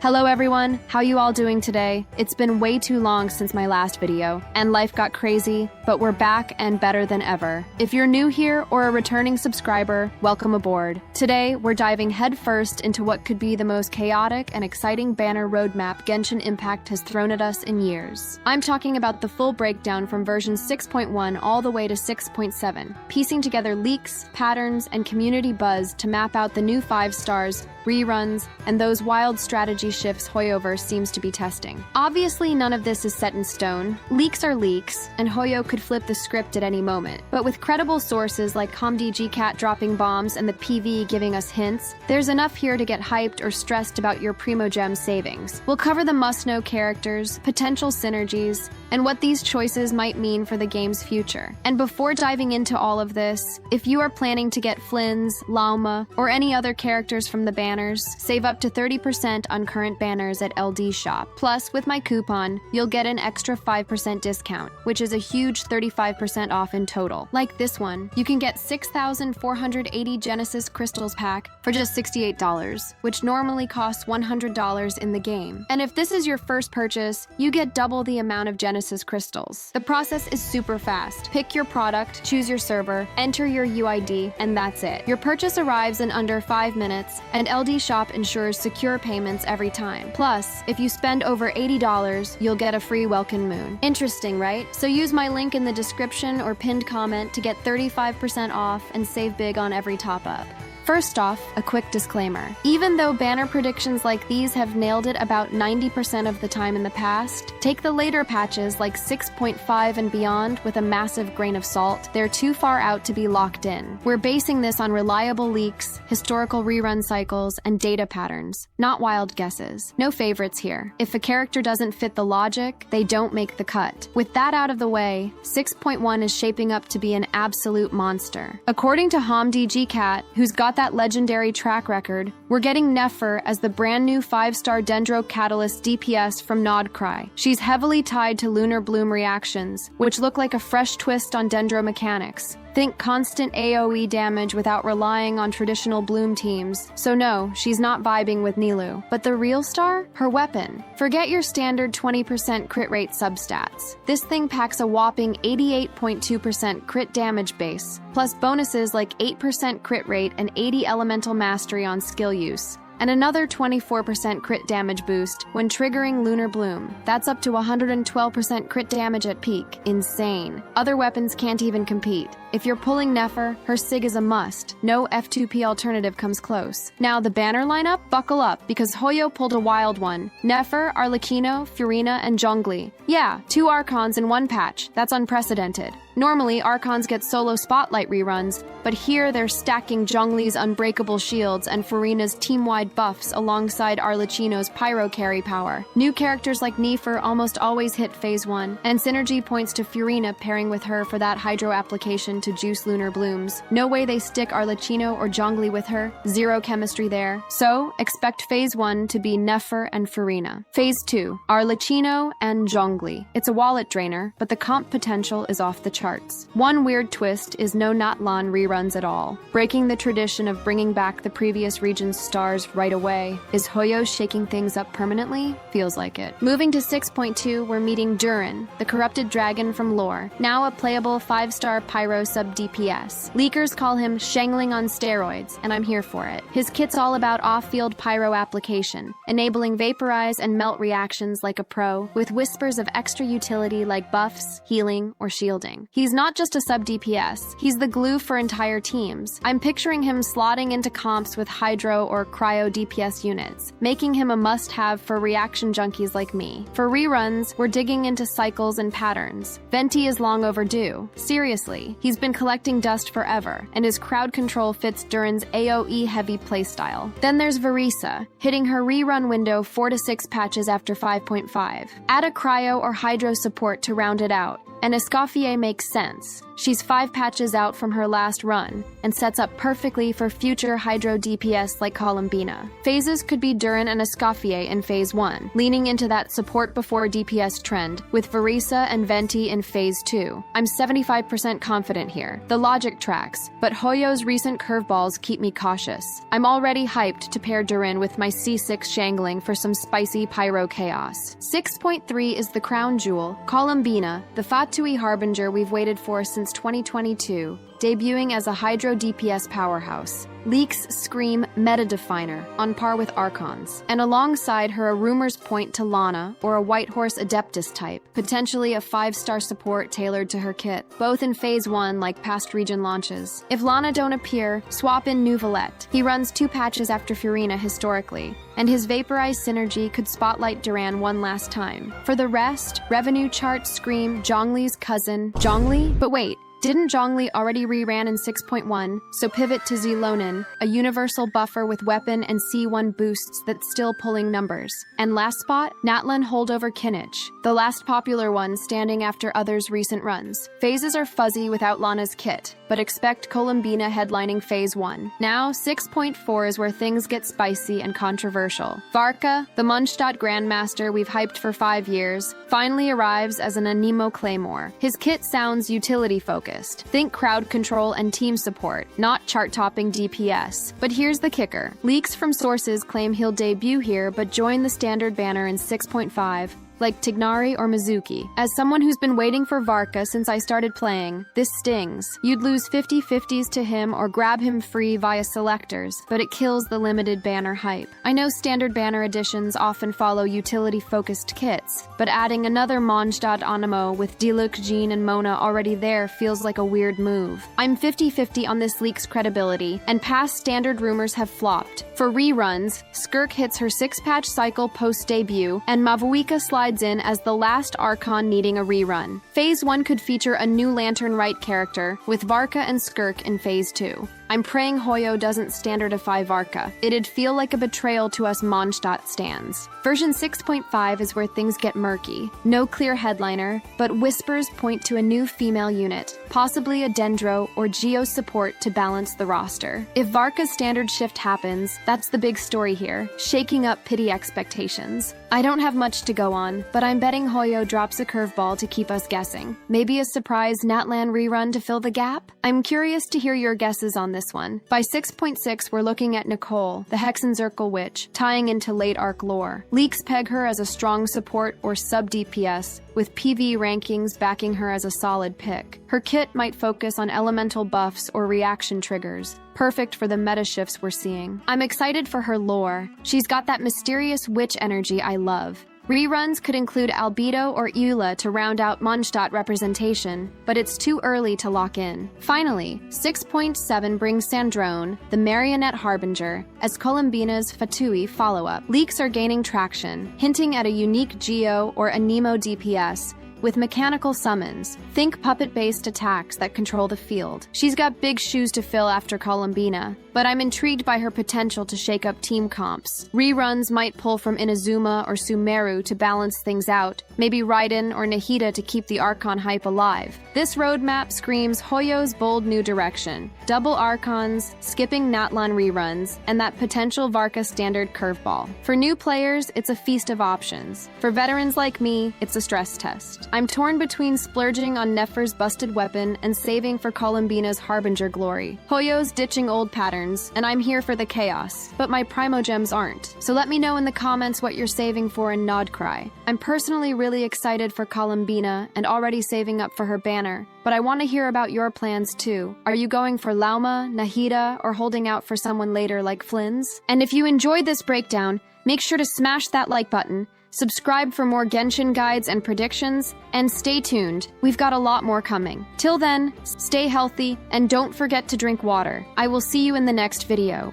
Hello everyone, how you all doing today? It's been way too long since my last video, and life got crazy, but we're back and better than ever. If you're new here or a returning subscriber, welcome aboard. Today, we're diving headfirst into what could be the most chaotic and exciting banner roadmap Genshin Impact has thrown at us in years. I'm talking about the full breakdown from version 6.1 all the way to 6.7, piecing together leaks, patterns, and community buzz to map out the new 5 stars, reruns, and those wild strategy shifts HoYoverse seems to be testing. Obviously, none of this is set in stone. Leaks are leaks, and Hoyo could flip the script at any moment. But with credible sources like ComDGCat dropping bombs and the PV giving us hints, there's enough here to get hyped or stressed about your Primogem savings. We'll cover the must-know characters, potential synergies, and what these choices might mean for the game's future. And before diving into all of this, if you are planning to get Flynn's, Lauma, or any other characters from the banners, save up to 30% on current banners at LDShop. Plus, with my coupon, you'll get an extra 5% discount, which is a huge 35% off in total. Like this one, you can get 6,480 Genesis Crystals pack for just $68, which normally costs $100 in the game. And if this is your first purchase, you get double the amount of Genesis Crystals. The process is super fast. Pick your product, choose your server, enter your UID, and that's it. Your purchase arrives in under 5 minutes, and LDShop ensures secure payments every time. Plus, if you spend over $80, you'll get a free welkin moon. Interesting, right? So use my link in the description or pinned comment to get 35% off and save big on every top-up. First off, a quick disclaimer. Even though banner predictions like these have nailed it about 90% of the time in the past, take the later patches like 6.5 and beyond with a massive grain of salt. They're too far out to be locked in. We're basing this on reliable leaks, historical rerun cycles, and data patterns, not wild guesses. No favorites here. If a character doesn't fit the logic, they don't make the cut. With that out of the way, 6.1 is shaping up to be an absolute monster. According to ComDGCat, who's got that legendary track record, we're getting Nefer as the brand new 5-star Dendro Catalyst DPS from Nodcry. She's heavily tied to Lunar Bloom reactions, which look like a fresh twist on Dendro mechanics. Think constant AoE damage without relying on traditional Bloom teams. So no, she's not vibing with Nilou. But the real star? Her weapon. Forget your standard 20% crit rate substats. This thing packs a whopping 88.2% crit damage base, plus bonuses like 8% crit rate and 80 elemental mastery on skill use, and another 24% crit damage boost when triggering Lunar Bloom. That's up to 112% crit damage at peak. Insane. Other weapons can't even compete. If you're pulling Nefer, her SIG is a must. No F2P alternative comes close. Now the banner lineup? Buckle up, because Hoyo pulled a wild one. Nefer, Arlecchino, Furina, and Zhongli. Yeah, 2 Archons in one patch. That's unprecedented. Normally, Archons get solo spotlight reruns, but here they're stacking Zhongli's unbreakable shields and Furina's team-wide buffs alongside Arlecchino's pyro carry power. New characters like Nefer almost always hit phase 1, and synergy points to Furina pairing with her for that Hydro application to juice Lunar Blooms. No way they stick Arlecchino or Zhongli with her. Zero chemistry there. So, expect phase 1 to be Nefer and Furina. Phase 2, Arlecchino and Zhongli. It's a wallet drainer, but the comp potential is off the charts. One weird twist is no Natlan reruns at all, breaking the tradition of bringing back the previous region's stars right away. Is Hoyo shaking things up permanently? Feels like it. Moving to 6.2, we're meeting Duran, the corrupted dragon from lore, now a playable 5-star pyro sub-DPS. Leakers call him Shangling on steroids, and I'm here for it. His kit's all about off-field pyro application, enabling vaporize and melt reactions like a pro, with whispers of extra utility like buffs, healing, or shielding. He's not just a sub-DPS, he's the glue for entire teams. I'm picturing him slotting into comps with Hydro or Cryo DPS units, making him a must-have for reaction junkies like me. For reruns, we're digging into cycles and patterns. Venti is long overdue. Seriously, he's been collecting dust forever, and his crowd control fits Duran's AoE-heavy playstyle. Then there's Varka, hitting her rerun window 4 to 6 patches after 5.5. Add a Cryo or Hydro support to round it out, and Escoffier makes sense. She's 5 patches out from her last run, and sets up perfectly for future Hydro DPS like Columbina. Phases could be Duran and Escoffier in Phase 1, leaning into that support before DPS trend, with Varisa and Venti in Phase 2. I'm 75% confident here. The logic tracks, but Hoyo's recent curveballs keep me cautious. I'm already hyped to pair Duran with my C6 Shangling for some spicy pyro chaos. 6.3 is the crown jewel, Columbina, the Fatui harbinger we've waited for since 2022, debuting as a Hydro DPS powerhouse. Leaks scream meta definer, on par with Archons. And alongside her, rumors point to Lana, or a White Horse Adeptus type, potentially a 5-star support tailored to her kit, both in Phase 1 like past region launches. If Lana don't appear, swap in Nuvolette. He runs 2 patches after Furina historically, and his Vaporize synergy could spotlight Duran one last time. For the rest, revenue charts scream Zhongli's cousin. Zhongli? But wait, didn't Zhongli already reran in 6.1, so pivot to Zilonin, a universal buffer with weapon and C1 boosts that's still pulling numbers. And last spot, Natlan holdover Kinich, the last popular one standing after others' recent runs. Phases are fuzzy without Lana's kit, but expect Columbina headlining Phase 1. Now, 6.4 is where things get spicy and controversial. Varka, the Mondstadt Grandmaster we've hyped for 5 years, finally arrives as an Anemo Claymore. His kit sounds utility-focused. Think crowd control and team support, not chart-topping DPS. But here's the kicker. Leaks from sources claim he'll debut here but join the standard banner in 6.5, like Tignari or Mizuki. As someone who's been waiting for Varka since I started playing, this stings. You'd lose 50/50s to him or grab him free via selectors, but it kills the limited banner hype. I know standard banner editions often follow utility-focused kits, but adding another Mondstadt Anemo with Diluc, Jean, and Mona already there feels like a weird move. I'm 50/50 on this leak's credibility, and past standard rumors have flopped. For reruns, Skirk hits her 6-patch cycle post-debut, and Mavuika slides in as the last Archon needing a rerun. Phase 1 could feature a new Lantern Rite character, with Varka and Skirk in Phase 2. I'm praying Hoyo doesn't standardify Varka. It'd feel like a betrayal to us Mondstadt stans. Version 6.5 is where things get murky. No clear headliner, but whispers point to a new female unit, possibly a Dendro or Geo support to balance the roster. If Varka's standard shift happens, that's the big story here, shaking up pity expectations. I don't have much to go on, but I'm betting Hoyo drops a curveball to keep us guessing. Maybe a surprise Natlan rerun to fill the gap? I'm curious to hear your guesses on this one. By 6.6, we're looking at Nicole, the Hexenzirkel Witch, tying into late arc lore. Leaks peg her as a strong support or sub-DPS, with PV rankings backing her as a solid pick. Her kit might focus on elemental buffs or reaction triggers, perfect for the meta shifts we're seeing. I'm excited for her lore. She's got that mysterious witch energy I love. Reruns could include Albedo or Eula to round out Mondstadt representation, but it's too early to lock in. Finally, 6.7 brings Sandrone, the Marionette Harbinger, as Columbina's Fatui follow-up. Leaks are gaining traction, hinting at a unique Geo or Anemo DPS, with mechanical summons. Think puppet-based attacks that control the field. She's got big shoes to fill after Columbina, but I'm intrigued by her potential to shake up team comps. Reruns might pull from Inazuma or Sumeru to balance things out, maybe Raiden or Nahida to keep the Archon hype alive. This roadmap screams Hoyo's bold new direction. Double Archons, skipping Natlan reruns, and that potential Varka standard curveball. For new players, it's a feast of options. For veterans like me, it's a stress test. I'm torn between splurging on Nefer's busted weapon and saving for Columbina's Harbinger glory. Hoyo's ditching old patterns, and I'm here for the chaos, but my Primogems aren't. So let me know in the comments what you're saving for in Nodcry. I'm personally really excited for Columbina and already saving up for her banner, but I want to hear about your plans too. Are you going for Lauma, Nahida, or holding out for someone later like Flynn's? And if you enjoyed this breakdown, make sure to smash that like button, subscribe for more Genshin guides and predictions, and stay tuned. We've got a lot more coming. Till then, stay healthy and don't forget to drink water. I will see you in the next video.